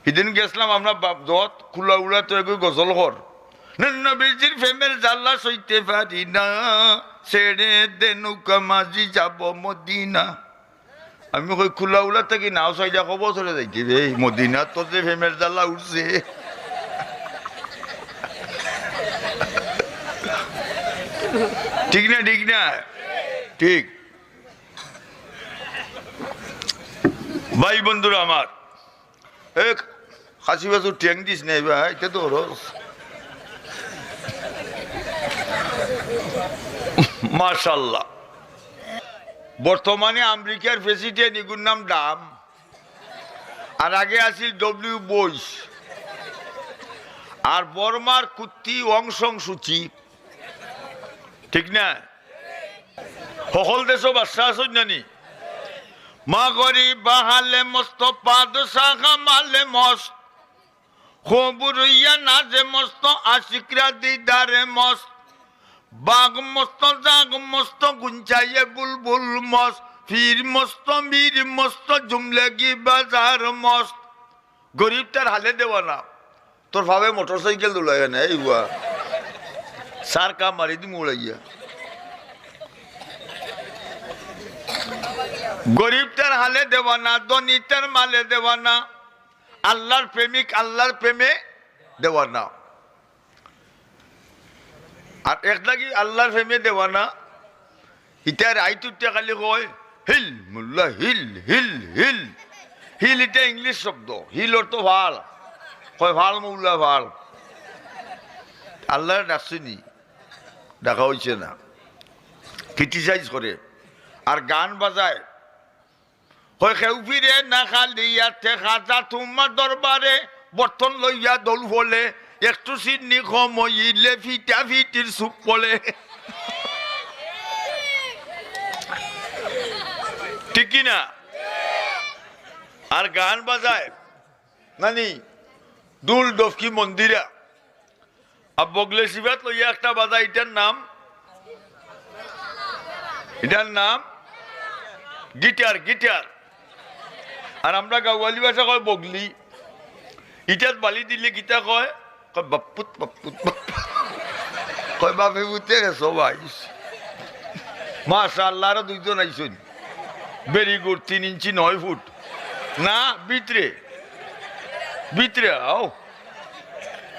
সেদিন গেছিলাম আমরা যত খোলা উড়া তো গজল কর নবীজির প্রেমের জাল্লা সইতে পারি না ছেড়ে দে নৌকা মাঝি যাব মদিনা। আমি কই খোলা উড়া থেকে নাও সাইডা কব চলে যাইতে রে মদিনা তোর যে প্রেমের জাল্লা উঠছে। ঠিক না ঠিক না ঠিক। ভাই বন্ধুরা আমার এক হাসি বাসু ট্যাং দিস নাই ভাই এটা তো রস মাশাআল্লাহ। বর্তমানে আমেরিকার প্রেসিডেন্ট এগুর নাম ডাম, আর আগে আছিল ডব্লিউ বুশ, আর বর্মার কুত্তি অংশং সূচি। ঠিক না? সকল দেশও বাচ্চা আছেন নানি মা গরি বাহালে মস্ত পাদশাহ কামালে মস্ত খবরইয়া নাজে মস্ত আশিকরা দিদারে মস্ত বাঘ মস্ত জাগ মস্ত গুঞ্চাইয়ে বুলবুল মস্ত ফির মস্ত মীর মস্ত জুমলেগি বাজার মস্ত। গরিব তার হালে দেওয়া না তোর ভাবে মোটর সাইকেল দুলাই না এইগুয়া সার কাম মারি দিম উড়াইয়া। গরিব তার হালে দেওয়া না ধনী তার মালে দেওয়া না আল্লাহর প্রেমিক আল্লাহর প্রেমে দেওয়া না। আর এক লাগি আল্লাহর প্রেমে দেওয়া না ইটার আইতুটা খালি কয় হিল মুল্লা হিল হিল হিল হিল। এটা ইংলিশ শব্দ, হিল অর্থ ভাল, কয় ভাল মৌলা ভাল। আল্লাহর ডাকছেনি দেখা হয়েছে না, ক্রিটিসাইজ করে আর গান বাজায় কয় কেউ ফিরে না খালিয়াতে খাজা তোমার দরবারে বর্তন লইয়া দোল বলে একটু সিন্নি কমইলে ফিটা ফিটির সুপ বলে। ঠিক কিনা? আর গান বাজায় নানি দুল ডফকি মন্দিরা আর বগলে শিবাত লইয়া একটা বাজায় এটার নাম গিটার গিটার। আর আমরা গাওয়ালি ভাষা কয় বগলি। ইটাত বালি দিলে গীতা কয় বাপুত বাপুত কয় বাপে বুঝতে গেছো ভাই। মাশাআল্লাহ আরো দুইজন আইসুন ভেরি গুড। 3 ইঞ্চি 9 ফুট না ভিতরে ভিতরে আও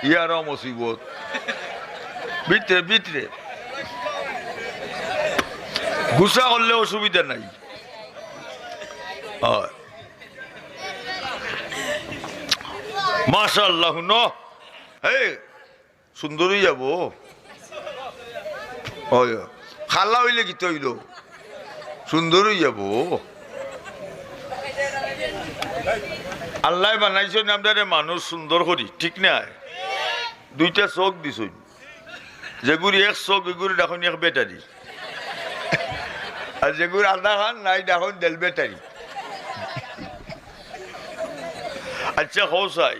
ইয়ার মুসিবত ভিতরে ভিতরে গুসা করলে অসুবিধা নাই। মাশাআল্লাহ ন এই সুন্দরই যাব খালা হইলে কি তৈল সুন্দরই যাব। আল্লাহ বানাইছেন আপনারে মানুষ সুন্দর করি। ঠিক না? দুইটা চোখ দিছুন যেগুলি এক চোখ এগুলি দেখুন এক ব্যাটারি, আর যেগুলি আধা খান নাই দেখুন দেল ব্যাটারি। আচ্ছা হৌসাই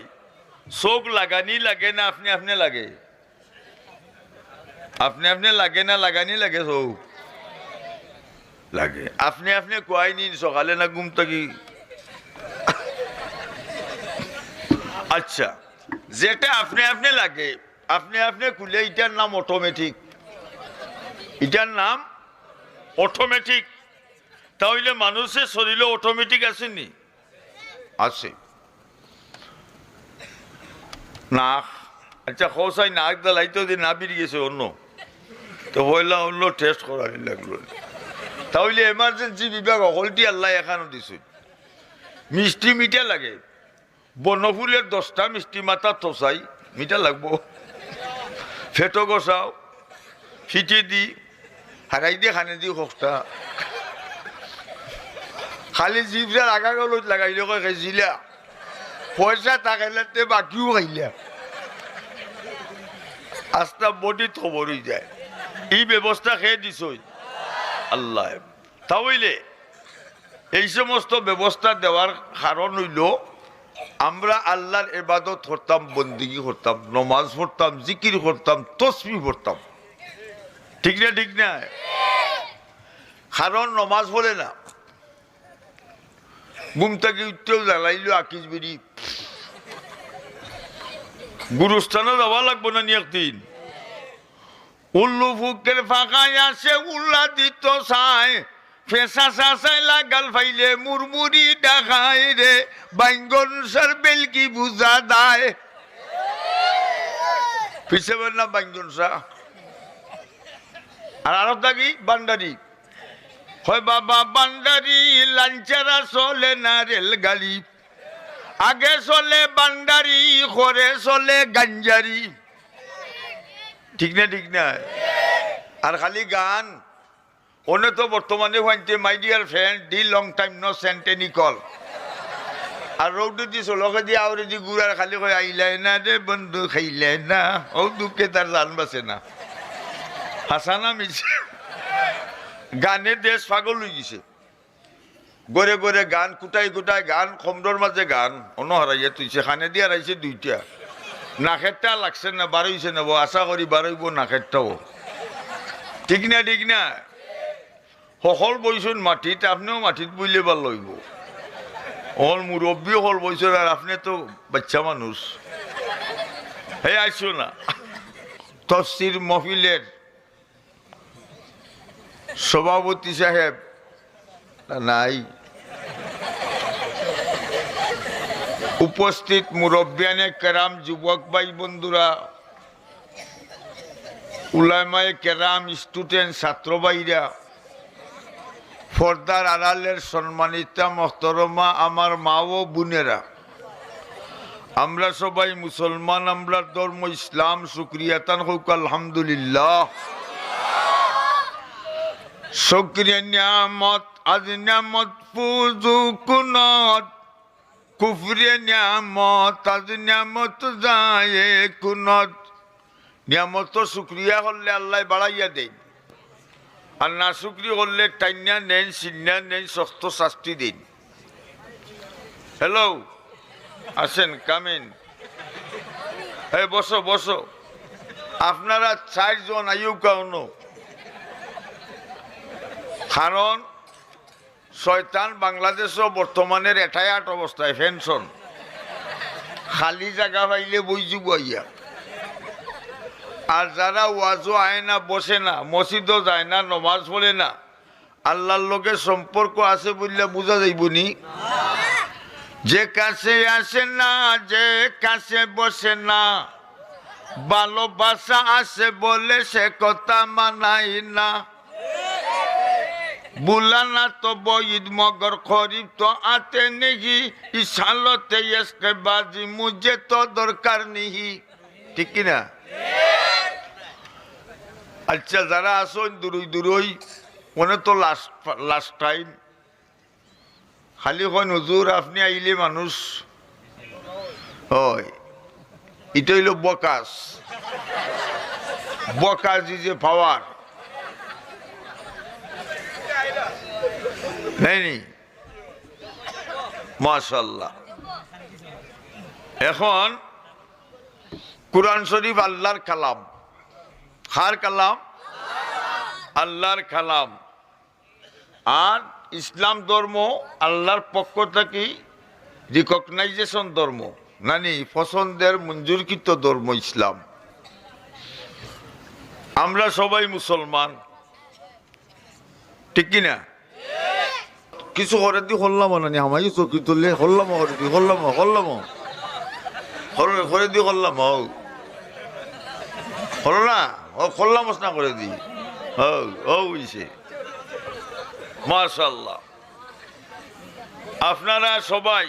চোখ লাগানি লাগে না আপনি আপনি লাগে? আপনি আপনি লাগে না লাগানি লাগে? চোখ লাগে। আপনি আপনি কোয়াই নিন সকালে না ঘুম থাকি। আচ্ছা যেটা আপনি আপনি লাগে আপনি আপনি খুলে এটার নাম অটোমেটিক। এটার নাম অটোমেটিক। তাহলে মানুষের শরীরে অটোমেটিক আসেনি? আছে। নাক আচ্ছা খোসাই নাক দালাই তো না বেরিয়ে গেছে অন্য তো হইলা অন্য টেস্ট করা লাগলো। তাহলে এমার্জেন্সি বিভাগ অকলটি আল্লাহ এখানো দিছে। মিষ্টি মিঠা লাগে বনফুলের 10টা মিষ্টি মাথা তোসাই মিঠা লাগবো। ফেটো গসাও ফিটে দি হারাই দিয়ে খানে দি খোকটা খালি জিভটার আগা গলত লাগাইলে কয় খাইছিলা পয়সা টাকাইলাতে বাকিও খাইলা আস্তা বডিত খবর হয়ে যায়। এই ব্যবস্থা খেয়ে দিছ আল্লাহ। তাহলে এই সমস্ত ব্যবস্থা দেওয়ার কারণ হইল আমরা আল্লাহর ইবাদত করতাম, বন্দিগি করতাম, নমাজ পড়তাম, জিকির করতাম, তসবিহ পড়তাম। ঠিক না? ঠিক না? কারণ নমাজ পড়ে না ঘুম থেকে উঠতেও জ্বালাইলো আকিস বেরি গুরুস্থানে যাওয়া লাগবো না নি একদিন উল্লু ফুকের ফাঁকায় আসে উল্লা দিত চাই ফেসা চাই লাগাল ফাইলে মুরমুরি ডাকায় রে বাইঙ্গন সার বেলকি বুঝা দায় পিছে না বাইঙ্গন সা আর আরো থাকি বান্ডারি হয় বাবা বান্ডারি লাঞ্চারা চলে না রেলগাড়ি আগে চলে বান্ডারি করে চলে গাঞ্জারি ঠিক না আর খালি গান ওনে তো বর্তমানে হইতে মাই ডিয়ার ফ্রেন্ড ডি long time no sent any call আর রৌদ্র দি চলকে দিয়ে আউরে দি গুড়ার খালি কই আইলাই না রে বন্ধু খাইলে না ও দুঃখে তার জান বাসে না হাসানা মিছে গানে দেশ পাগল হয়ে গেছে গড়ে গড়ে গান কুটাই কুটাই গান খমডর মাঝে গান অন্য হারাইয়া তুইছে খানে দিয়ে হারাইছে দুইটা নাকেরটা লাগছে না বারোইছে নেব আশা করি বারোইব নাকেরটাও ঠিক না সকল বইছুন মাটিত আপনিও মাটিত বইলে বা লইব হল মুরব্বী হল বইছুন আর আপনি তো বাচ্চা মানুষ হে আইসো না তফসির মহফিলের সভাপতি সাহেব নাই উপস্থিত মুরব্বিয়ানে কেরাম যুবক ভাই বন্ধুরা উলামায়ে কেরাম স্টুডেন্ট ছাত্র ভাইরা পর্দার আড়ালের সম্মানিতা মোহতরমা আমার মা ও বোনেরা আমরা সবাই মুসলমান আমরা ধর্ম ইসলাম শুকরিয়াতান হোক আলহামদুলিল্লাহ শুকরিয়া নিয়ামত আজ নিয়ামত পুজু কুনত কুফরিয়া নিয়ামত আজ নিয়ামত যায় কুনত নিয়ামত শুক্রিয়া করলে আল্লাহ বাড়াইয়া দেন আর না শুক্রি করলে টাইনা নেন সিন্না নেন শক্ত শাস্তি দিন হ্যালো আসেন কামিন এই বসো বসো আপনারা 4 জন আইউ কাউন কারণ শয়তান বাংলাদেশও বর্তমানের এটায়াট অবস্থায় পেনশন খালি জায়গা পাইলে বইজু বইয়া আর যারা ওয়াজও আয় না বসে না মসজিদও যায় না নমাজ পড়ে না আল্লাহর লোকে সম্পর্ক আছে বললে বোঝা যাইব নি যে কাছে আসে না যে কাছে বসে না ভালোবাসা আছে বলে সে কথা মানাই না বুলানা তো বঈদ মগর খরিব তো আতে নেহি ইসালতে এসকে বাজি মুঝে তো দরকার নেহি ঠিক কিনা আচ্ছা যারা আসুন দূরই মনে তো লাস্ট টাইম খালি কন হুজুর আপনি আইলে মানুষ হয় এটা হইল বকাস ইজ এ পাওয়ার নেই মাশাআল্লাহ এখন কুরআন শরীফ আল্লাহর কালাম কার কালাম আল্লাহর কালাম আর ইসলাম ধর্ম আল্লাহর পক্ষ থেকে রিকগনাইজেশন ধর্ম নানি পছন্দের মঞ্জুরকৃত ধর্ম ইসলাম আমরা সবাই মুসলমান ঠিক কিনা কিছু করে দি হল্লাম নানি আমায় চকি তুললে হল্লাম করে দি হল্লাম করে দি হল্লাম হলো না ও খোল্লা মশনা করে দি ওইছে মাশাআল্লাহ আপনারা সবাই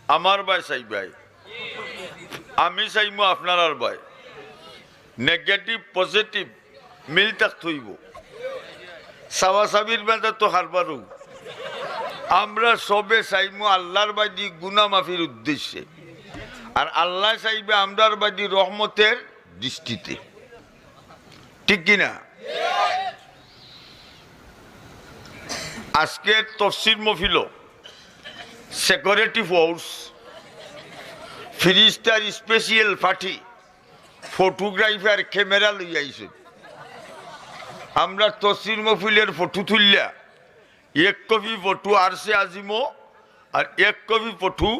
আমার ভাই চাইবাই আমি চাইমু আপনার ভাই নেগেটিভ পজিটিভ মিল তাক থইব সাবাসাবির বেঁধে তো হারবারু আমরা সবে চাইমু আল্লাহর বাদি গুনাহ মাফির উদ্দেশ্যে আর আল্লাহ চাইবে আমরার বাদি রহমতের দৃষ্টিতে ঠিক কিনা আজকের তফসির মহফিল সিকিউরিটি ফোর্স ফিরিস্টার স্পেশাল পার্টি ফটোগ্রাফার ক্যামেরা লই আইছে আমরা তফসির মহফিলের ফটো তুললা 1 কপি ফটো আরছে আজিমো আর 1 কপি ফটো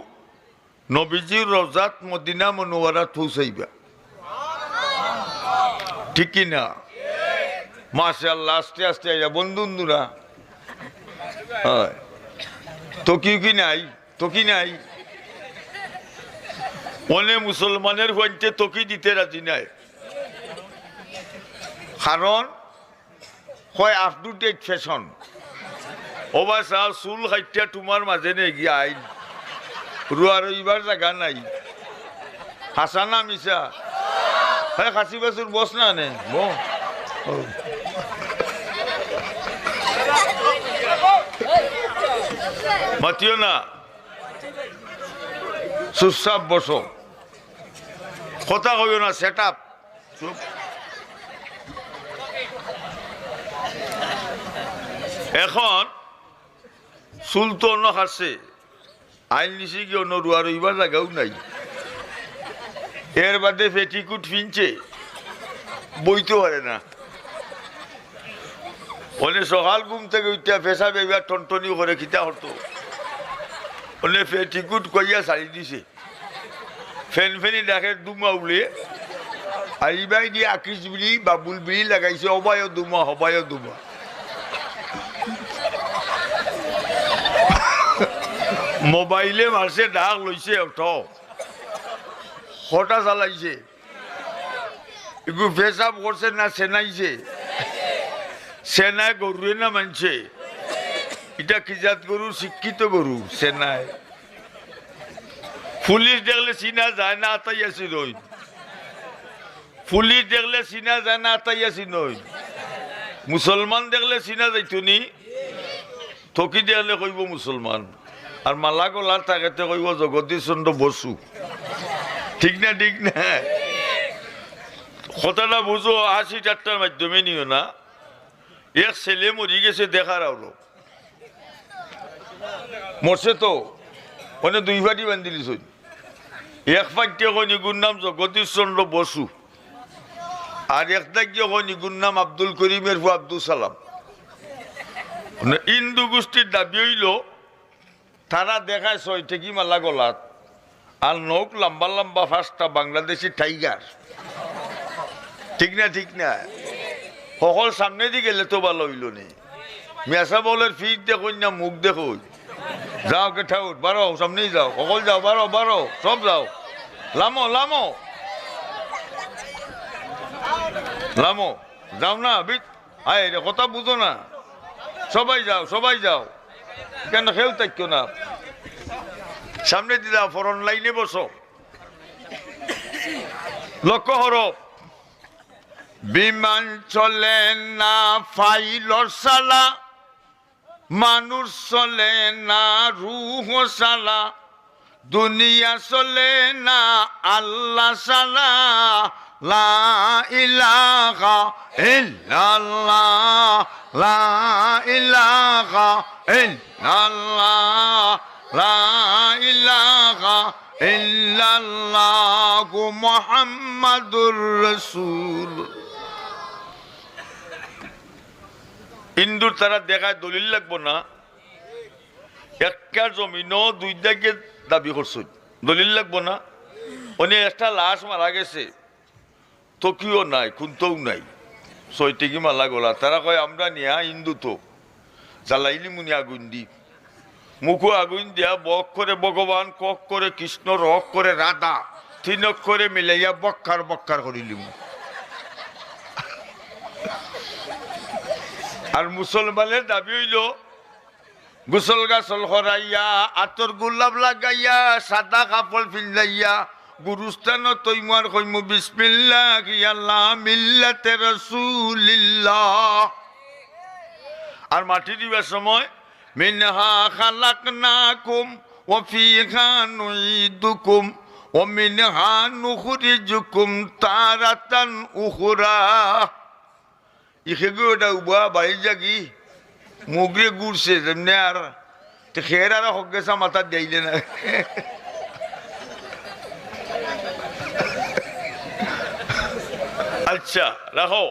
নবীজির রওজাত মদিনা মুনওয়ারাত পৌঁছাইবা, ঠিক কি না? মাশাআল্লাহ, আস্তে আস্তে আইয়া বন্ধুরা, হয় তকিও কি নাই, তকি নাই। অনেক মুসলমানের হইতে তকি দিতে রাজি নাই, কারণ হয় আপ টু ডেট ফ্যাশন। ওবা চাও চুল খাইটা তোমার মাঝে নে গিয়া আইন রুয়া রইবার জায়গা নাই। হাসানা মিশা হ্যাঁ খাসি বাসুর বস না নে মাতিও না, চুপচাপ বসো, কথা কইও না, সেট আপ। এখন চুল তো অন্য খাচ্ছে, আইন নিছি কি অন্য রুয়া রইবার জায়গাও নাই। এর বাদে পেটিকুট ফিনছে, বইতে পারে না। অনেক সকাল ঘুম থেকে উঠা পেশা বেবার টনটনি করে খিতা হতো, অনেক পেটিকুট কইয়া ছাড়ি দিছে। ফেন ফেনি ডাকে দুমা উলে আইবাই দিয়ে আকিস বিড়ি বাবুল বিড়ি লাগাইছে, অবায় দুমা হবায় দুমা। মোবাইলে মারছে ডাক লইছে, হটা চালাইছে, একটু পেশাব করছে না সেনাইছে, সেনায় গরুয়ে না মানছে। এটা কি জাত গরু? শিক্ষিত গরু সেনায়। পুলিশ দেখলে চিনা যায় না, আতাই আছি নই। পুলিশ দেখলে চিনা যায় না, আতাই আছি নই। মুসলমান দেখলে চিনা যাইতো নি, থকি দেখলে কইব মুসলমান। আর মালা গলার তাকে কইব জগদীশ চন্দ্র বসু, ঠিক না? ঠিক না? কথাটা বুঝো, 80-টার মাধ্যমে নিও না। এক ছেলে মরি গেছে দেখার আলো, মরছে তো মানে 2 ফাটি বান্ধিলিস। এক ফাটিয়ে কই নিগুর নাম জগদীশ চন্দ্র বসু, আর একটা গিয়ে কই নিগুর নাম আব্দুল করিমের ফু আব্দুল সালাম। হিন্দু গোষ্ঠীর দাবি হইল তারা দেখায় 6 মালা গলাত, আর নখ লম্বা লম্বা 5টা বাংলাদেশি টাইগার, ঠিক না? ঠিক না? সকল সামনে দিয়ে গেলে তো ভালো হইল নি। মেসা বলের ফিট দেখুন না, মুখ দেখুন। যাও কে ঠাউর বারো, সামনেই যাও, সকল যাও, বারো বারো, সব যাও, লামো লামো লামো, যাও না বিট, আয় রে কথা বুঝো না, সবাই যাও, সবাই যাও, কেন খেল থাকো না, সামনে দিয়ে যাও, ফরন লাইনে বসো। লক্ষ্য হরো, বিমান চলে না ফাইলর সালা, মানুষ চলে না রুহ সালা, দুনিয়া চলে না আল্লাহ সালা, লা ইলাহা ইল্লাল্লাহ, লা ইলাহা ইল্লাল্লাহ, লা ইলাহা ইল্লাল্লাহু মুহাম্মাদুর রাসূল। হিন্দুর তারা দেখায় দলিল লাগবো না, একটা জমিনও 2 দাগে দাবি করছে, দলিল লাগবো না। উনি একটা লাশ মারা গেছে, তকিও নাই, খুনতেও নাই, 6 মালা গলা। তারা কয় আমরা নিয়া হিন্দু তো জ্বালাইলি মুনি আগুন দি, মুখো আগুন দিয়া বক করে ভগবান, কক করে কৃষ্ণ, রক করে রাধা, 3 অক্ষরে মিলাইয়া বক্কার বক্কার করিলি। আর মুসলমানের দাবি হইল গোসল গাছল করাইয়া, আতর গোলাপ লাগাইয়া, সাদা কাপড় পিন্ধাইয়া, গুরুস্থান তৈমার কইম বিসমিল্লাহ আল্লাহ মিল্লাতে রাসূলিল্লাহ। আর মাটি দিবার সময় মিনহা খালাকনাকুম ওয়া ফিহা নুঈদুকুম ওয়া মিনহা নুখরিজুকুম তারাতান উখরা। ইখেগুটা উবা বাড়ি জাগি মুগরে গুড়ছে যেমনি, আর খের আর হক গেছা মাথা দেইলে না। আচ্ছা রাখো,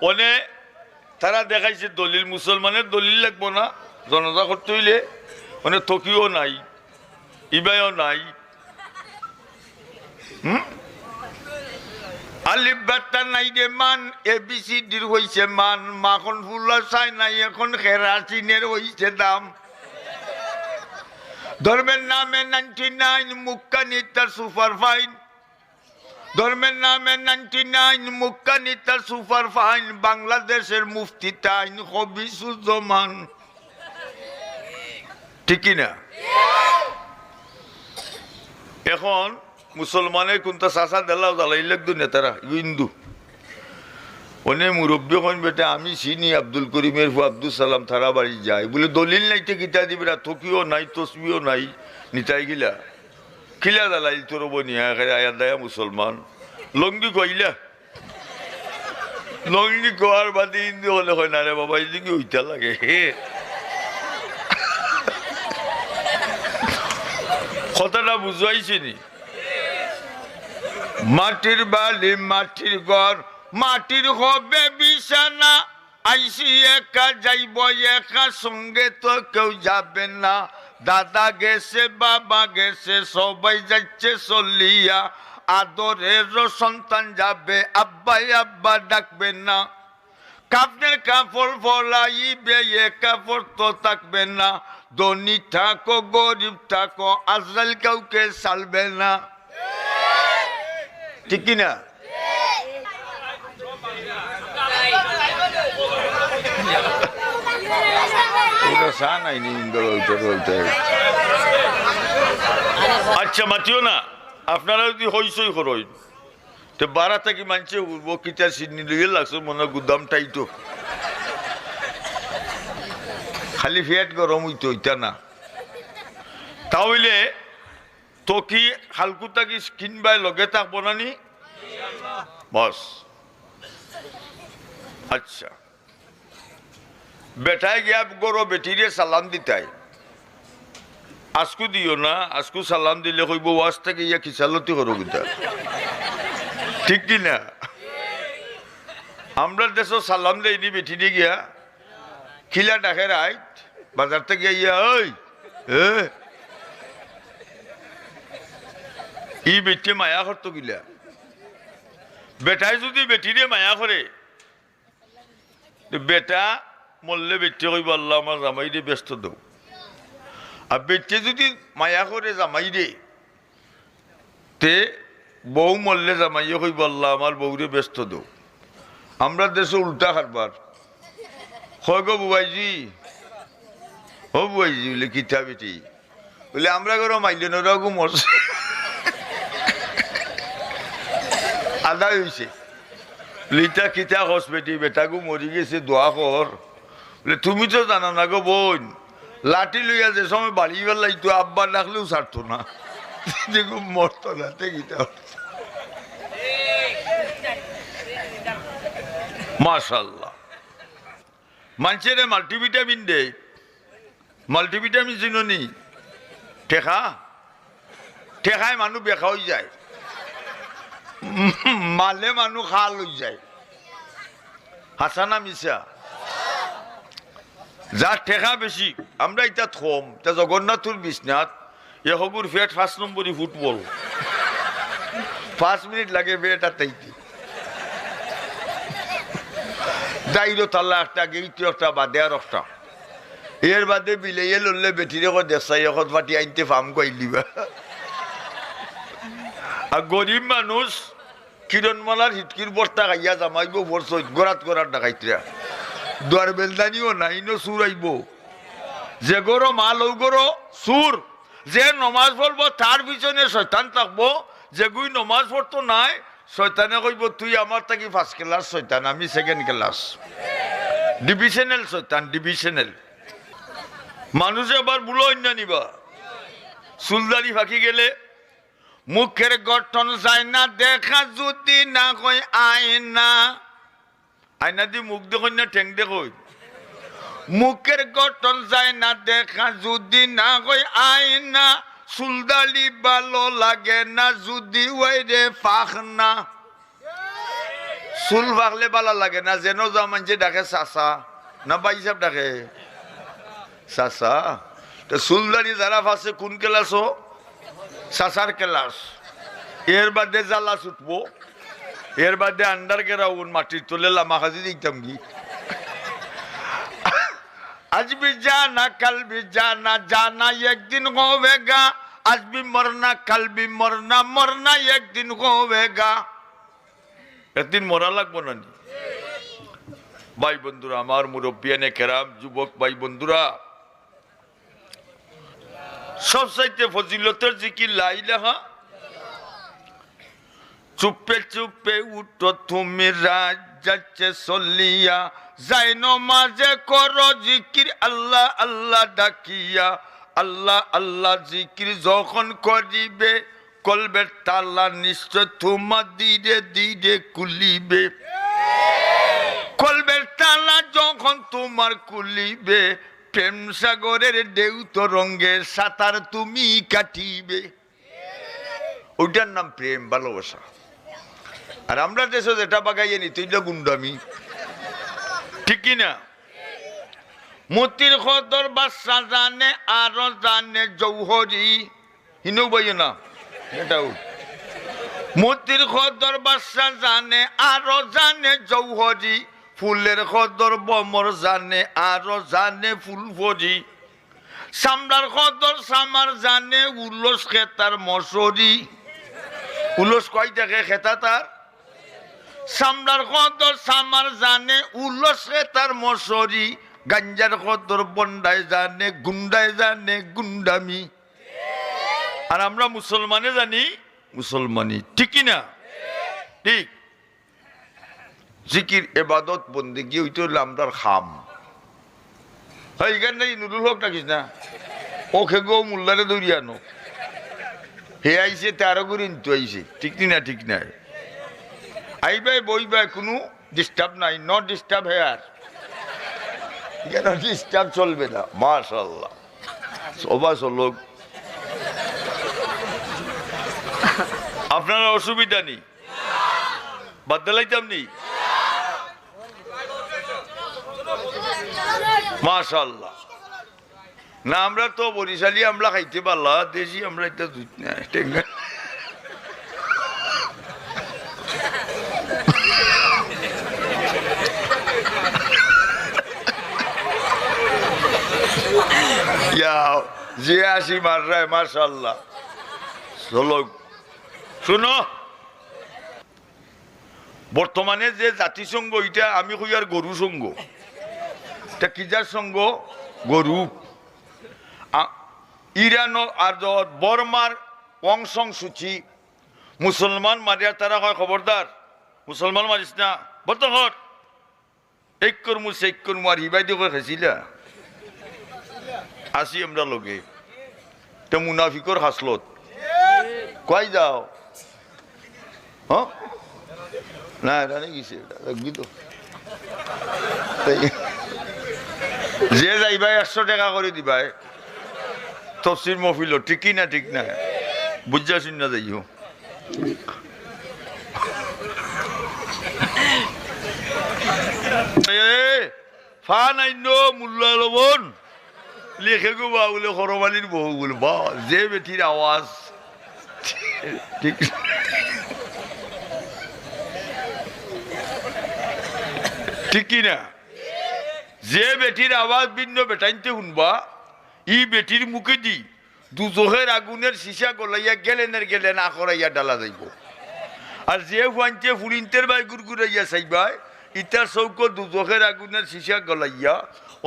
ওনে তারা দেখাইছে দলিল, মুসলমানের দলিল লাগবো না, জনতা করতে হইলে মানে তকিও নাই, ইবাইও নাই, আলিফ বাটা নাই রে মান ABCDর হইছে মান মাখন ফুলা চাই নাই এখন কেরাসিনের হইছে দাম ধর্মের নামে 99 মুক্কানিতার সুপার ফাইন ধর্মের নামে 99 মুক্কানিতার সুপার ফাইন বাংলাদেশের মুফতি তাইন হবিসুজ্জামান ঠিক না এখন মুসলমানের কোনটা চাষা দেলাও জ্বালাইলেক নেতারা হিন্দু অনেক মুরব্বী হন বেটা আমি চিনি আব্দুল করিমের আব্দুল সালাম থারা বাড়ি যায় বলে দলিল নাইতে গীতা দিবে থকিও নাই তসবিও নাই নিতাই গিলা খিলা জ্বালাই তোর বনিয়া আয়া দায়া মুসলমান লঙ্গি কইলা লঙ্গি কোয়ার বাদে হিন্দু হলে হয় না রে বাবা এই কি হইতা লাগে হে কথাটা বুঝাইছি নি মাটির বালি মাটির ঘর মাটির হবে বিছানা আইসি একা যাইব একা সঙ্গে তো কেউ যাবে না দাদা গেছে বাবা গেছে সবাই যাচ্ছে চলিয়া আদরের সন্তান যাবে আব্বাই আব্বা ডাকবে না কাপড়ের কাপড় ফলাইবে এ কাপড় তো থাকবে না ধনী থাকো গরিব থাকো আজরাইল কাউকে চালবে না ঠিক কিনা আচ্ছা মাতিও না আপনারা যদি হইসই করই তো বারা থেকে মানছে কিতার সিডনি লিয়ে লাগছে মনে গুদাম টাইতো খালি ফেট গরম হইতো ওইটা না তাহলে তো কি হালকুতা কি কিনবাই লগে থাকবো না নি বস আচ্ছা বেটায় গিয়া গরো বেটিরে সালাম দিতাই আজকু দিও না আজকু সালাম দিলে কইব ওয়াজ থেকে ইয়া খিসালতি করো গিতা ঠিক কি না আমরা দেশ সালাম দেয়নি বেটিরে গিয়া খিলা ডাকে রাইট বাজার থেকে ইয়া ওই ই বেটে মায়া করতো গিলা বেটায় যদি বেটিরে মায়া করে বেটা মরলে বেটে কইব আল্লাহ আমার জামাই রে ব্যস্ত দেও আর বেটে যদি মায়া করে জামাই রে তে বউ মরলে জামাইয়ে কইব আল্লাহ আমার বউরে ব্যস্ত দেও আমরা দেশে উল্টা কারবার হয় গো বুবাইজি ও বুবাইজি বলে কিতা বেটি বলে আমরা করো মাইলেনরাও গো মরছে আদা হয়েছে লিটা কিতা হস বেটি বেটাগু মরি গেছে দোয়া কর বলে তুমি তো জানো না গো বোন লাঠি লইয়া যে সময় বাড়ি বেলাই তো আব্বা ডাকলেও ছাড়তো না দেখো মরতো না গীতা মাশাআল্লাহ মানুষের মাল্টিভিটামিন দেয় মাল্টিভিটামিন চিনি ঠেকা ঠেকায় মানুষ বেখা হয়ে যায় মালে মানুষ খাল হয়ে যায় হাসানা মিশা যার ঠেকা বেশি আমরা এটা থম তা জগন্নাথুর বিশ্বনাথ এ হগুর ফেট 5 নম্বরই ফুটবল 5 মিনিট লাগে ফেট আর তাইতে দাইরো তাল্লা একটা গেইতে একটা বাদে আর একটা এর বাদে বিলেয়ে লড়লে বেটিরে কো দেশাই এখন পাটি আনতে ফার্ম কইলিবা আর গরিব মানুষ কিরণমালার হিটকির বর্তা খাইয়া জামাইব বর্ষত গড়াত গড়াত ডাকাইতরা দুয়ার বেলদানিও নাই নো সুর আইব যে গরো মাল ও গরো সুর যে নমাজ পড়বো তার পিছনে শয়তান থাকবো যেগুই নমাজ পড়তো নাই শয়তানে কইব তুই আমার থাকি 1st ক্লাস শয়তান আমি 2nd ক্লাস ডিভিশনাল শয়তান ডিভিশনাল মানুষ আবার বুলো অন্য নিবা সুলদারি ফাঁকি গেলে মুখের গঠন যায় না দেখা যদি না কই আয়না আয়না দি মুখ দেখুন না ঠেং দেখুন মুখের গঠন যায় না দেখা যদি না কই আয়না সুলদালি ভালো লাগে না যদি ওই রে ফাখনা চুল ফাকলে ভালো লাগে না যেন যা মানুষে ডাকে চাচা না ভাই সাহেব ডাকে চাচা তো চুলদারি যারা ফাঁসে কোন ক্লাস চাচার ক্লাস এর বাদে জ্বালা ছুটবো, এর বাদে আন্ডার গ্রাউন্ড মাটির তলে লামাখাজি দিতাম কি। আজ भी जाना कल भी जाना जाना एक दिन होवेगा आज भी मरना कल भी मरना मरना एक दिन होवेगा একদিন মরা লাগবো না নি ভাই বন্ধুরা আমার মুরব্বিয়ানে কেরাম যুবক ভাই বন্ধুরা সবচাইতে ফজিলতের জিকির লা ইলাহা চুপে চুপে উঠো তুমি রাত যাচ্ছে চলিয়া যাই নমাজে করো জিকির আল্লাহ আল্লাহ ডাকিয়া আল্লাহ আল্লাহ জিকির যখন করিবে কলবের তালা নিশ্চয় তোমার ধীরে ধীরে খুলিবে কলবের তালা যখন তোমার খুলিবে প্রেম সাগরের ঢেউ তরঙ্গে সাঁতার তুমি কাটিবে ওইটার নাম প্রেম ভালোবাসা আর আমরা দেশে যেটা বাগাইয়ে নি তুই গুন্ডামি ঠিক কিনা মতির খদর বাদশা জানে আরো জানে জৌহরি হিনু বইয়ে না এটাও মতির খদর বাদশা জানে আরো জানে জৌহরি ফুলের খদর বমর জানে আরো জানে ফুলফরি সামরার খদর সামার জানে উলস খেতার মশরি উলস কয় দেখে খেতা তার সামরার খদর সামার জানে উলস খেতার মশরি গাঞ্জার খদর বন্ডায় জানে গুন্ডামি আর আমরা মুসলমানে জানি মুসলমানি ঠিক না ঠিক জিকির এবাদত বন্দেগি ওইটা হইলো আমরার খাম এইখানে নুরুল হক ডাকিস না ওকে গো মোল্লারে দৌড়িয়ানো হে আইসে তেরো করে নিতে আইসে ঠিক না ঠিক না আইবাই বইবাই কোনো ডিস্টার্ব নাই নট ডিস্টার্ব হেয়ার কেন ডিস্টার্ব চলবে না মাশাআল্লাহ সবাই চলুক আপনারা অসুবিধা নেই বাদলাইতাম নি মাশাআল্লাহ না আমরা তো বরিশালী আমরা খাইতে পারলা দেশি আমরা এটা দুধ না যে আসি মার রায় মাশাআল্লাহ চলো শুনো বর্তমানে যে জাতিসংঘ এটা আমি কই আর গরু সংঘ এটা কিজার সঙ্গ গরু ইরান আর বর্মার অংশং সূচি মুসলমান মারিয়া তারা হয় খবরদার মুসলমান মারিস না বর্তমান এক কর্মু সেই কর্মু আর হিবাই দিয়ে খাইছিলা আসি আমরা লোকে তো মুনাফিকর হাসলত কয় যাও হ্যাঁ না রানে গেছে দেখবি তো যে যাইবাই 100 টাকা করে দিবাই তফসির মহফিল ঠিক না ঠিক না বুঝা শুন না যাইও ফান আইন মুল্লা লবণ লিখে গো বা বলে হরমালির বহু বলে বা যে বেটির আওয়াজ ঠিক ঠিক না যে বেটির আওয়াজ ভিন্ন বেটাইতে শুনবা ই বেটির মুখে দি দুজোহের আগুনের সিসা গলাইয়া গেলেন আখরাইয়া ডালা যাইব আর যে হুয়াইতে ফুরিনতের বাই গুড়গুড়াইয়া চাইবাই ইটার চৌক দুজোহের আগুনের সিসা গলাইয়া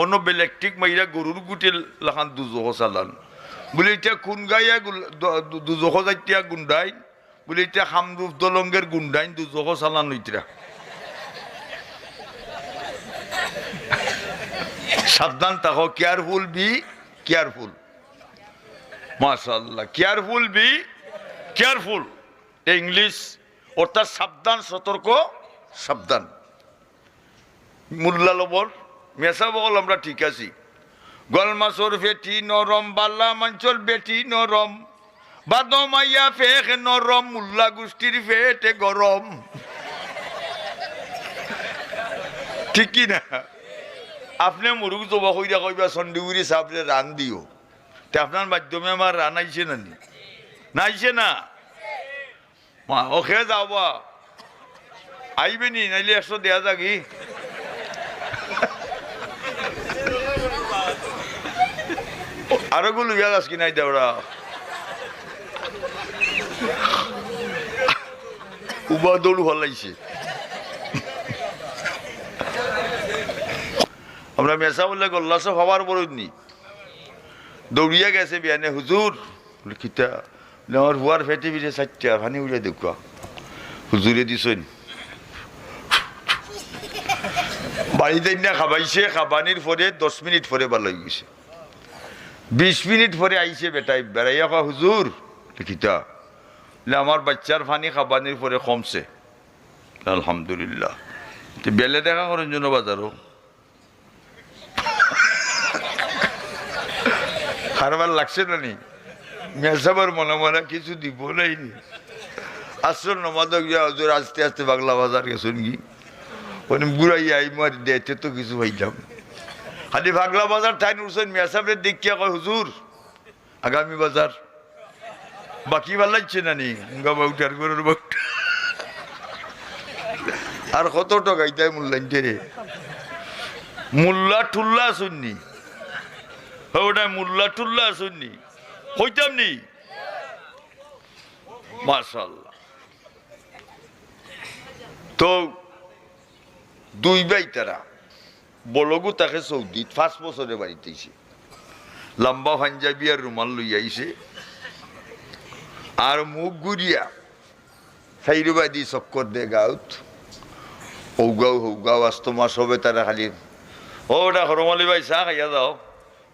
অন্য বেলেকট্রিক মাইরা গরুর গুটেল লাখান দুজোহ চালান বলে এটা খুন গাইয়া দুজোহ যাইতিয়া গুন্ডাইন বলে এটা হামরুফ দলঙ্গের গুন্ডাইন দুজোহ চালান হইতরা সাবধান থাকো কেয়ারফুল বি কেয়ারফুল মাশাআল্লাহ কেয়ারফুল বি কেয়ারফুল ইংলিশ অর্থাৎ সাবধান সতর্ক সাবধান মুল্লা লবর মেসা বল আমরা ঠিক আছি গলমাসর ফেটি নরম বাল্লা মাঞ্চল বেটি নরম বাদমাইয়া ফেক নরম মুল্লা গোষ্ঠীর ফেটে গরম ঠিক কি না আপনি মুরুগ জবা কইরা কইবা চন্ডিপুরি সাপরে রান দিও তে আপনার মাধ্যমে আমার রান আইছে না নি না আইছে না মা ওখে যাওয়া আইবে নি নাইলে 100 দেয়া যাগি আরো গুলো ইয়া গাছ কিনাই দেওরা উবা দৌড় হলাইছে আমরা মেসা বললে গল্লা সব হওয়ার বরুদনি দৌড়িয়া গেছে বিয়ানে হুজুর খিতা আমার হুয়ার ফেটে ফিরে 4টা পানি উড়ে দেখুয়া হুজুরে দিছেন বাড়িতে না খাবাইছে খাবানির পরে 10 মিনিট পরে ভালো হয়ে গেছে 20 মিনিট পরে আইছে বেটাই বেড়াইয়া কয় হুজুর খিতা আমার বাচ্চার পানি খাবানির পরে কমছে আলহামদুলিল্লাহ বেলে দেখা করেন জন্য বাজারও খারবার লাগছে না নি মেসাবার মনে মনে কিছু দিব নাইনি আসল নমাদক হুজুর আস্তে আস্তে বাংলা বাজার গেছেন কি ওখানে বুড়াইয়া আই মারি দেখতে তো কিছু হইলাম খালি বাংলা বাজার ঠাই উঠছেন মেসাবরে দেখিয়া কয় হুজুর আগামী বাজার বাকি ভাল লাগছে না নি উঠার গরুর বাউটা আর কত টাকাইতাই মূল্যাইতে রে মোল্লা ঠুল্লা শুননি ওটা মোল্লা টুল্লা শুননি হইতাম নি মাশাআল্লাহ তো দুই ভাই তারা বলগু তাকে সৌদি 5 বছরে বাড়িতেছে লম্বা পাঞ্জাবি আর রুমাল লই আইছে আর মুখ গুড়িয়া সাইরবাদি চক্কর দে গাউত হৌগাও আস্তমা সবে তারা খালি ওটা হরমালি ভাই চা খাইয়া যাও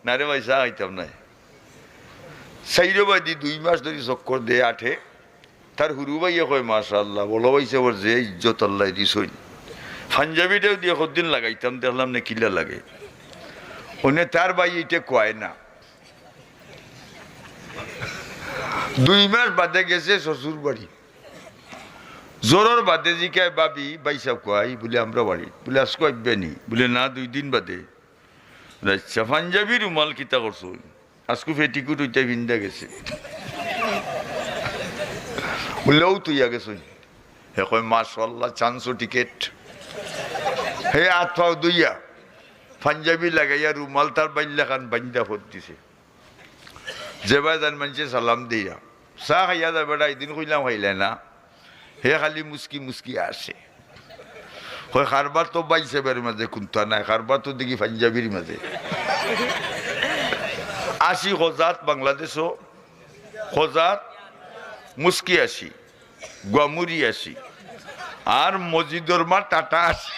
না রে ভাই চা খাইতাম না সাইরবাদি 2 মাস ধরে চক্কর দে আঠে তার হুরু ভাইয়া কয় মাশাআল্লাহ বলো ভাইছে ওর যে ইজ্জত আল্লাহ দিছই পাঞ্জাবিটাও দিয়ে কতদিন লাগাইতাম দেখলাম না কিলা লাগে ওনে তার ভাই এটা কয় না 2 মাস বাদে গেছে শ্বশুর বাড়ি জোরের বাদে জিকায় বাবি বাইসা কয় বলে আমরা বাড়ি বলে আজকে আসবে নি বলে না 2 দিন বাদে আচ্ছা পাঞ্জাবি রুমাল কিতা করছো আজকে ফেটিকুট ওইটা ভিন্দা গেছে বললেও তুই গেছ হে কয় মাশাআল্লাহ চান্সো টিকেট হে হাত পাও দুইয়া পাঞ্জাবি লাগাইয়া রুমাল তার বাইল্লা খান বান্দা ফোট দিছে যেবা জান মানুষে সালাম দিয়া চা খাইয়া যা বেটা এদিন কইলাম খাইলে না হে খালি মুস্কি মুস্কি আসে হয় কারবার তো বাইছে বের মাঝে কোনটা নাই কারবার তো দেখি পাঞ্জাবির মাঝে 80 হজাত বাংলাদেশও হজাত মুস্কি 80 গুয়ামুরি 80 আর মসজিদর মা টাটা 80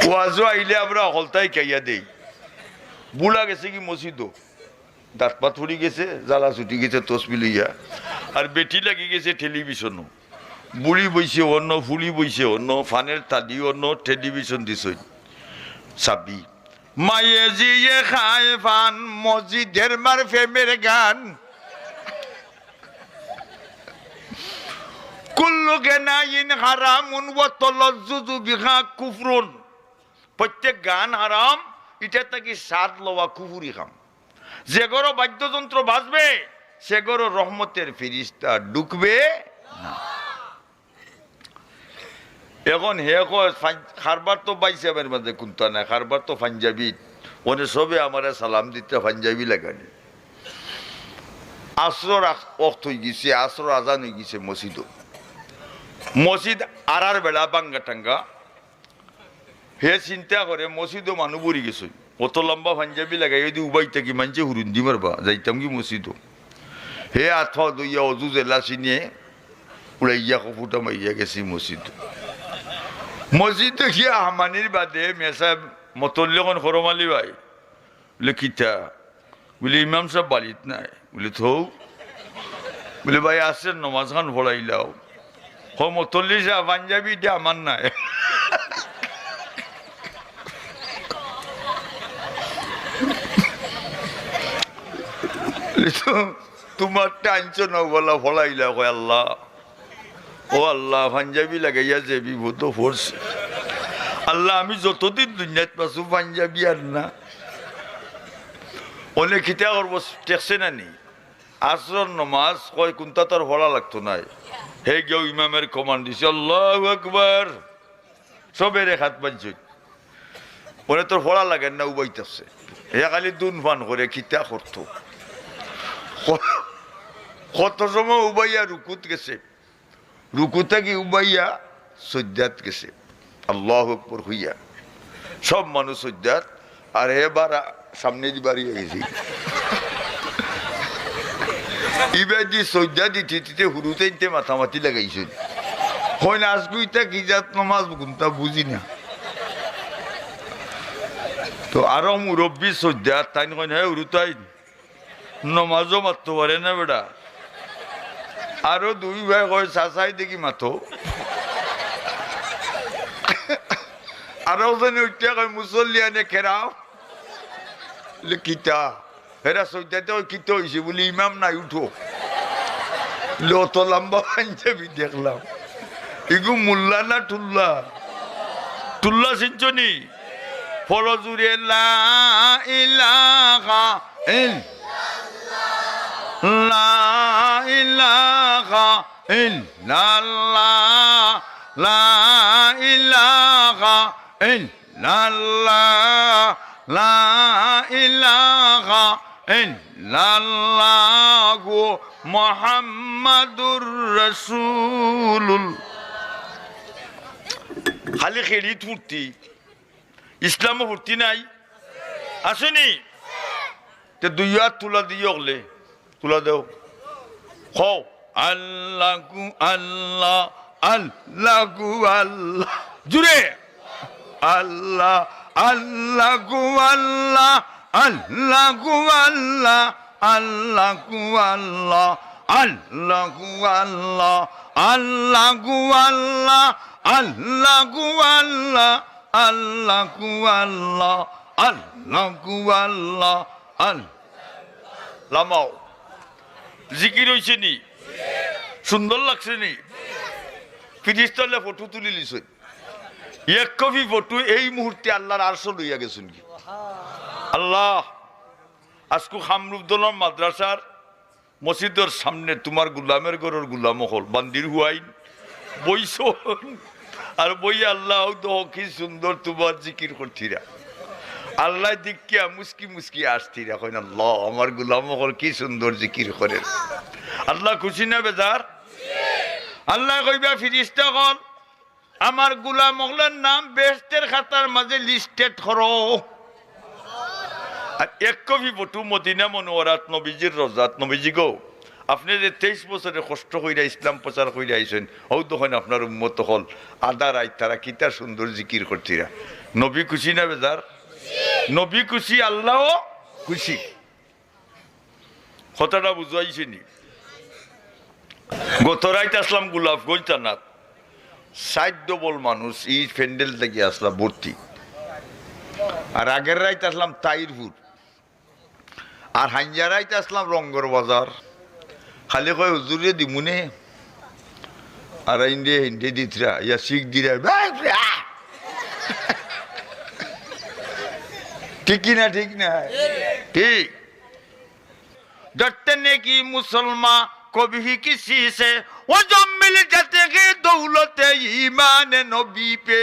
ওয়াজও আইলে আমরা হলতাই খাইয়া দেই বুলা গেছে কি মসজিদও দাঁত পাত ফুড়ি গেছে জ্বালা ছুটি গেছে তসবি লইয়া আর বেটি লাগি গেছে টেলিভিশনও বুড়ি বইছে অন্য ফুলি বইছে অন্য ফানের তাদি অন্য টেলিভিশন দিছই চাবি মায়ে জিয়ে খায় ফান মসজিদের মার ফেমের গান কুল্লু গানাইন হারামুন ওয়া তালাজ্জুজু বিহা কুফরুন প্রত্যেক গান হারাম এটা থেকে সাদ লওয়া কুফরি খাম যে গরো বাদ্যযন্ত্র বাজবে সে গরো রহমতের ফেরেশতা ঢুকবে না এখন হে খারবার তো বাইসাবের মধ্যে কোনটা না খারবার তো পাঞ্জাবি ওনে সবে আমার সালাম দিতে পাঞ্জাবি লাগানি আসর অর্থ হয়ে গেছে আসর আজান হয়ে গেছে মসজিদ আড়ার বেলা বাঙ্গা টাঙ্গা হে চিন্তা করে মসজিদও মানুষ বড়ি গেছে অত লম্বা পাঞ্জাবি লাগাই যদি উবাই থাকি মানছে হুরুন্দি মারবা যাইতাম কি মসজিদও হে আথা দইয়া অজু জেলা চিনিয়ে উড়াইয়া কপুটা মাইয়া গেছি মসজিদ দেখিয়া হামানির বাদে মেসা মতল্যখন হরমালি ভাই বলে কিতা বলে ইমাম সাহেব বাড়িত নাই বলে থৌ বলে ভাই আসছেন নমাজ খান ভরাইলাও হ মতল্লি সাহেব পাঞ্জাবি এটা আমার নাই তোমার টানছো বলা ফলাইলা কয় আল্লাহ ও আল্লাহ পাঞ্জাবি লাগাইয়া যে বিভূত ফোর্স আল্লাহ আমি যতদিন দুনিয়াত পাচ্ছু পাঞ্জাবি আর না অনেক খিতা করবো টেকছে না নি আসর নমাজ কয় কোনটা তোর ভরা লাগতো নাই হে গেও ইমামের কমান্ড দিছে আল্লাহু আকবার সবের এক হাত বাজছে ওরে তোর ভরা লাগেন না উবাইতেছে হে খালি দুন ফান করে খিতা করতো কত সময় উবাইয়া রুকুত গেছে রুকুতে কি উবাইয়া সজ্জাত গেছে আল্লাহু আকবার হইয়া সব মানুষ সজ্জাত আর এবার সামনে দি বাড়িয়ে গেছি এবার যে সজ্জা দিতে হুরুতে মাথামাতি লাগাইছেন হয় না আজগুইটা কি জাত নমাজ গুনতা বুঝি না তো আরো মুরব্বী সজ্জা তাই কয় হ্যাঁ হুরুতাই নমাজও মারতে পারে না বেটা আরো দুই ভাই কয় চাচাই দেখি মাথো আরো জনে উঠিয়া কয় মুসল্লিয়ানে খেরাও কিতা হেরা সজ্জাতে ওই কিতা হয়েছে বলি ইমাম নাই উঠো লত লম্বা পাঞ্জাবি দেখলাম এগু মুল্লা না টুল্লা টুল্লা সিঞ্চনি ফরজুরে লা ইলাহা লা ইলাহা ইল্লাল্লাহ লা ইলাহা ইল্লাল্লাহ লা ইলাহা ইল্লাল্লাহু মুহাম্মাদুর রাসূলুল্লাহ খালি খেলি ফুর্তি ইসলামও ফুর্তি নাই আসেনি তো দুই হাত তুলা দিলে তুলা দেও খো আল্লাহু আল্লাহ আল্লাহু আল্লাহ জুড়ে আল্লাহ আল্লাহু আল্লাহ আল্লাহু আল্লাহ আল্লাহু আল্লাহ আল্লাহু আল্লাহ আল্লাহু আল্লাহ আল্লাহু আল্লাহ আল্লাহু আল্লাহ আল্লাহু আল্লাহ লামাও জিকির হইছে নি সুন্দর লাগছে নি ফিরিস্তালে ফটো তুলি লিছ এক কপি ফটো এই মুহূর্তে আল্লাহর আরশ লইয়া গেছেন কি আল্লাহ আজকু খামরুদ্দোলন মাদ্রাসার মসজিদের সামনে তোমার গুলামের ঘরের গুলাম হল বান্দির হুয়াইন বইস আর বই আল্লাহ কি সুন্দর তোমার জিকির করছিরা আল্লাহ দিকিয়া মুস্কি মুস্কি আসছিরা কই না আল্লাহ আমার গুলাম হল কি সুন্দর জিকির করে আল্লাহ খুশি না বেজার আল্লাহ কইবা ফিরিস্তা হল আমার গুলাম হলের নাম বেহেশতের খাতার মাঝে লিস্টেড করো আর এক কপি ফটো মদিনা মনোয়ারাত নবীজির রজাত নবীজি গো আপনি যে 23 বছরে কষ্ট কইরা ইসলাম প্রচার কইরা আইছেন ও তখন আপনার উম্মত হল আধা রাত তারা কিতা সুন্দর জিকির করছিরা নবী খুশি না বেজার নবী খুশি আল্লাহ খুশি কথাটা বুঝাইছে নি গত রাইতে আসলাম গোলাপগঞ্জ থানাত 60 ডবল মানুষ এই প্যান্ডেল থেকে আসলাম ভর্তি আর আগের রাইতে আসলাম তাইরপুর আর হাঞ্জা রাইতে আসলাম রঙ্গর বাজার খালি কয় হুজুরে দিমুনে আর ইন্ডে হিন্দি দিতরা ইয়া শিখ দিরা ঠিক না ঠিক না ঠিক डरते ने की मुसलमान को भी किसी से वो जो मिल जाते हैं दौलत ईमान नबी पे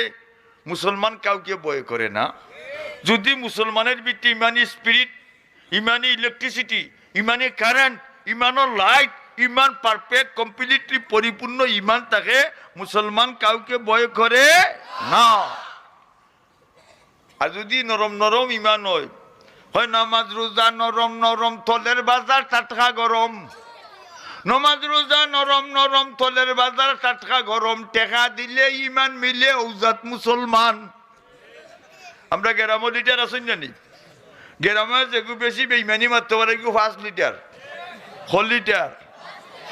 मुसलमान কাউকে ভয় করে না যদি মুসলমানের ভিতরে ইমানি স্পিরিট ইমানি ইলেকট্রিসিটি ইমানি কারেন্ট ইমানের লাইট ইমান পারফেক্ট কমপ্লিটলি পরিপূর্ণ ইমান থাকে মুসলমান কাউকে ভয় করে না আর যদি নরম নরম ইমান হয় হয় নামাজ রোজা নরম নরম তলের বাজার টাটকা গরম নমাজ রোজা নরম নরম তলের বাজার টাটকা গরম টেকা দিলে ইমান মিলে ঔজাত মুসলমান আমরা গ্রামে লিটার আছেন জানি গ্রামে যেগু বেশি বেইমানি মারতে পারে 5 litre 4 litre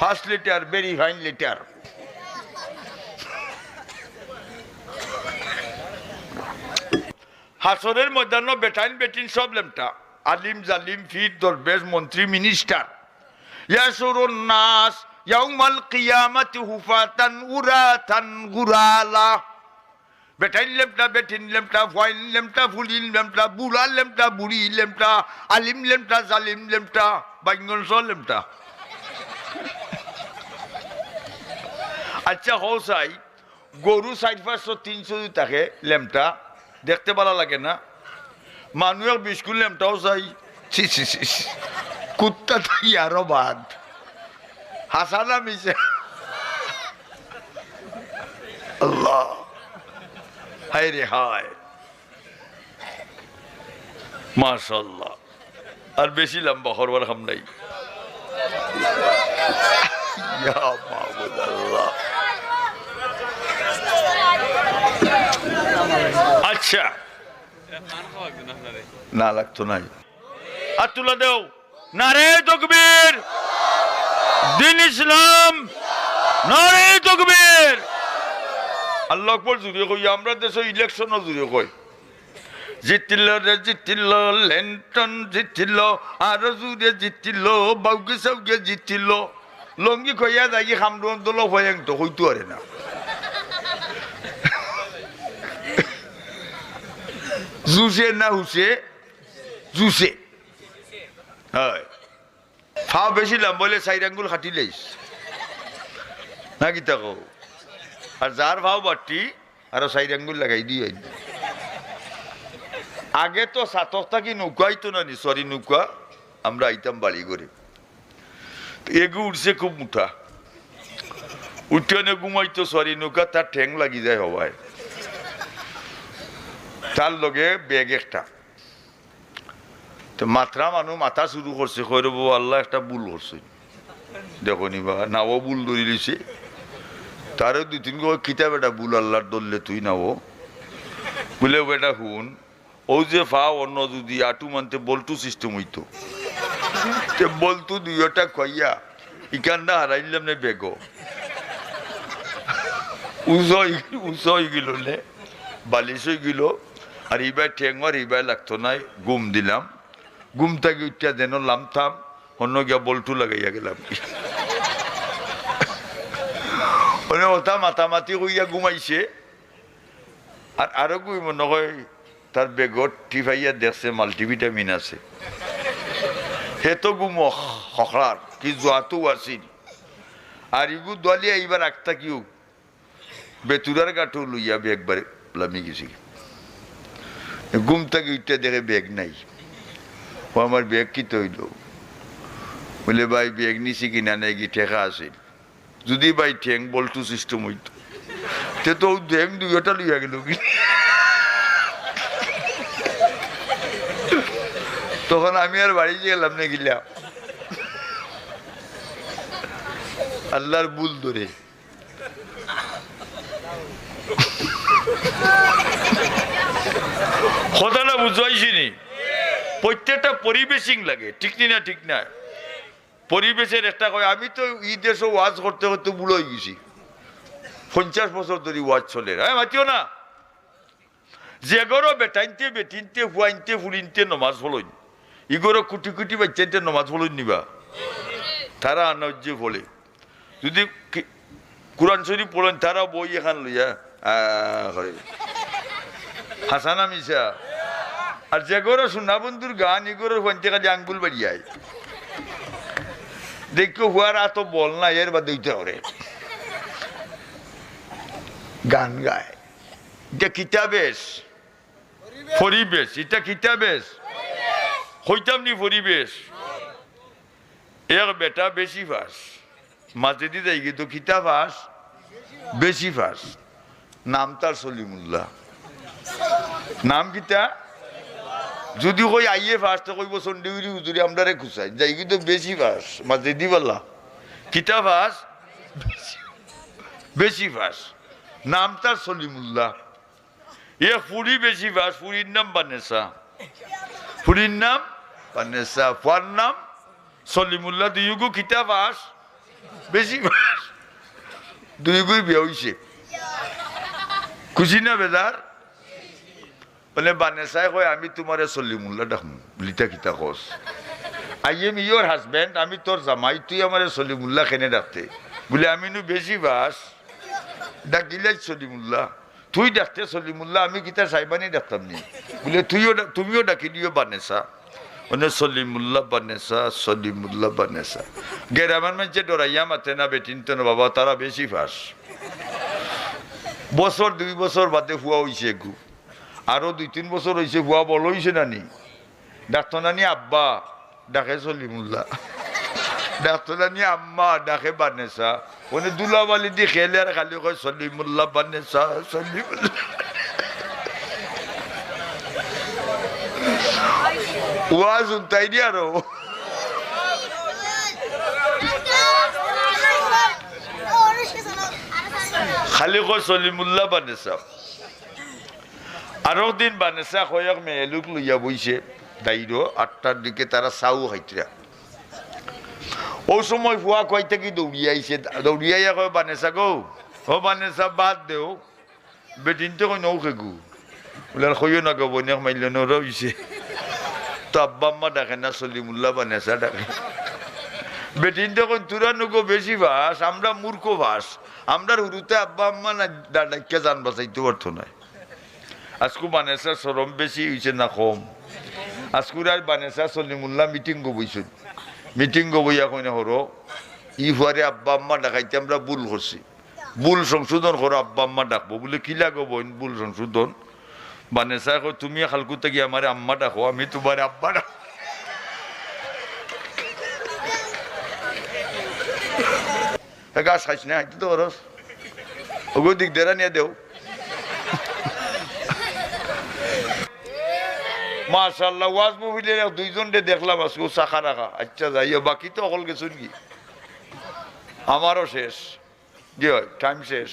5 litre very fine litre হাসরের ময়দানে বেটাইন বেটিন সব লেমটা আলিম জালিম ফির দরবেশ মন্ত্রী মিনিস্টার ইয়াসুরুন নাস ইয়াউমাল কিয়ামাতি হুফাতান উরাতান গুরালা বেটাইন লেমটা, বেটিন লেমটা, ফাইন লেমটা, ফুলিন লেমটা, বুড়া লেমটা, বুড়ি লেমটা, আলিম লেমটা, জালিম লেমটা, বাইঙ্গনস লেমটা। আচ্ছা হও চাই গরু 400-500-300 থাকে লেমটা, দেখতে ভালো লাগে না? মানুষের বিস্কুট লেমটাও চাই, কুত্তা তো ইয়ারও বাদ। হাসানা মিশে আল্লাহ, হায় রে হায়, মাশাআল্লাহ। আর বেশি লম্বা হরবার খাম নাই। ইয়া মাবুদ আল্লাহ। আচ্ছা না লাগতো নাই, আর তুলা দেও নারে তাকবীর, দিন ইসলাম, নারে তাকবীর। আল্লাহু আকবার জুড়ে কই, আমরা দেশে ইলেকশনও জুড়ে কই, জিতিল রে জিতিল, লেন্টন জিতিল, আর জুড়ে জিতিল, বাউকে সাউকে জিতিল, লঙ্গি খইয়া যাই খামডন দল হয়েং তো হইতো আরে না। জুসে না হুসে, জুসে হয়। ফা বেশিলাম বলে 4 আঙ্গুল খাটি লাইস না কি তাকো, আর যার ভাও বাটি আরো 4 আঙ্গুল লাগাই দিয়ে। আগে তো সাতক থাকি নৌকা আইতো না নি, সরি নৌকা, আমরা আইতাম বাড়ি করে। এগু উঠছে খুব মুঠা, উঠে ঘুমাইতো সরি নৌকা, তার ঠ্যাং লাগি যায় হওয়ায়, তার লগে ব্যাগ একটা। তো মাত্রা মানুষ মাথা শুরু করছে, কইরব আল্লাহ একটা ভুল করছে, দেখো নিবা নাও ভুল ধরি লিছে। তারও 2-3 কিতাব এটা ভুল আল্লাহর দললে তুই নাও বলে বেটা শুন, ও যে ফা অন্য যদি আটু মানতে বলটু সিস্টেম হইতো, বলতু 2টা খইয়া ইকান্ডা হারাইলাম না বেগ উঁচ হয়ে গেল, বালিশ হয়ে গেল, আর এইবার ঠেঙ্গর এইবার লাগতো না। ঘুম দিলাম, ঘুম থেকে উঠা যেন লামথাম, অন্য গিয়া বলটু লাগাইয়া গেলাম। ওটা মাতামাতি হইয়া ঘুমাইছে, আর আরো কই মনে হয় তার বেগত টিফাইয়া দেখছে মাল্টিভিটামিন আছে, হে তো ঘুম হকলার কি যোৱাটো আছিল। আর ইগু দলিয়া এইবার একটা কিউ বেতুরার কাঠও লইয়া বেগ বারে লামি গেছি। ঘুম থেকে উঠতে দেখে ব্যাগ নাই। ও আমার ব্যাগ কি তৈল, বলে ভাই ব্যাগ নিছি কিনা নাই কি ঠেকা আছে, যদি ভাই ঠ্যাং বলটু সিস্টেম হইতো তে তো ঠ্যাং 2টা লইয়া গেল কি। তখন আমি আর বাড়ি গেলাম না, গেলাম আল্লাহর ভুল ধরে। কথাটা বুঝাইছি নি? প্রত্যেকটা পরিবেশিং লাগে, ঠিক না? ঠিক না, পরিবেশের একটা কয়। আমি তো এই দেশে ওয়াজ করতে করতে বুড়ো হয়ে গেছি, 50 বছর ধরে ওয়াজ চলে। হ্যাঁ মাতিও না, যে গরো বেটাইনতে বেটিনতে হুয়াইনতে ফুলিনতে নমাজ ফলইন, ইগরো কুটি কুটি বাচ্চাইতে নমাজ ফলইন নিবা, তারা আনজ্জে ফলে। যদি কোরআন শরীফ পড়েন তারা বই এখান লইয়া হাসানা মিশা। আর যে গরো সোনা বন্ধুর গান ইগোর পঞ্চে কাজে আঙ্গুল বাড়িয়ায় দেখো হুয়ার এত বল না, এর বা দইতে ওরে গান গায়। এটা কিতাবেশ পরিবেশ, এটা কিতাবেশ হইতাম নি পরিবেশ। এক বেটা বেশি ফাঁস মাঝে দিয়ে যাই কিন্তু কিতাব ফাঁস বেশি ফাঁস। নাম তার সলিমুল্লাহ, নাম কিতা যদি কই আইয়ে ফাঁস তো কইব চন্ডিগুড়ি হুজুরি আমরা রে খুঁচাই যাই কিন্তু বেশি ফাঁস মাঝে দি বললা কিতাব ফাঁস বেশি ফাঁস। নাম তার সলিমুল্লাহ। এ ফুরি বেশি ফাঁস, ফুরির নাম বানেসা, ফুরির নাম বানেসা, ফুয়ার নাম সলিমুল্লাহ। দুইগু কিতাব ফাঁস বেশি ফাঁস, দুইগুই বিয়ে হইছে। খুশি না বেজার? বলে বানেসায় কয় আমি তোমার সলিমুল্লাহ ডাকম লিটা কিতা কস, আই এম ইয়োর হাজব্যান্ড, আমি তোর জামাই, তুই আমার সলিমুল্লাহ কেনে ডাকতে? বলে আমি নু বেশি বাস ডাকিলাই সলিমুল্লাহ, তুই ডাকতে সলিমুল্লাহ আমি কিতা সাইবানি ডাকতাম নি বলে তুমিও ডাকি দিও বানেসা মানে সলিমুল্লাহ বানেসা গ্রামের মানুষে ডরাইয়া মাতে না বেটিন তো না বাবা তারা বেশি ফাঁস বছর 2 বছর বাদে হুয়া হইছে গু আরো 2-3 বছর হইছে হুয়া বড় হইছে নানি ডাক্তার নানি আব্বা ডাকে সলিমুল্লাহ ডাক্তার নানি আম্মা ডাকে বানেসা ওনে দুলাবালি দি খেলে আর খালি কয় সলিমুল্লাহ বানেসা সলিমুল্লাহ ওয়াজ উনতাই দি আরো খালি কয় সলিমুল্লাহ বানেসা আরো দিন বানেসা কয়েক মেয়ে লোক লইয়া বইছে দাইরো 8টার দিকে তারা চাউ খাইতরা ও সময় ফুয়া কইতে কি দৌড়িয়াইয়া কয় বানেসা গো ও বানেসা বাদ দেও বেটিন তো কই নৌকে গু বলে কইও না গো বনিয়াক মাইলে নরইছে তো আব্বা আম্মা ডাকে না সলিমুল্লাহ বানেসা ডাকে বেটিন তো কই তুরা নগো বেশি ভাস আমরা মূর্খ ভাস আমরা হুরুতে আব্বা আম্মা না ডাকে জান বাঁচাইতে পারতো না আজকু বানেসা সরম বেশি হইছে না কম আজকুর আর বানেসা সলিমুল্লাহ মিটিং গো বইছেন মিটিং গো বইয়া কইনা হরো ই ফুয়ারে আব্বা আম্মা ডাকাইতে আমরা ভুল করছি ভুল সংশোধন করো আব্বা আম্মা ডাকবো বলে কি লাগো বোন ভুল সংশোধন বানেসা কই তুমি খালকু থেকে আমার আম্মা ডাকো আমি তোমার আব্বা ডাক গাছ খাইছ না হাইতে তো রস ওগো দিক দেরা নিয়ে দেও মাশাআল্লাহ ওয়াজ মুভিলে 2 জনকে দেখলাম আজকে চাকা রাখা আচ্ছা যাইও বাকি তো অকল গেছুন কি আমারও শেষ জি হয় টাইম শেষ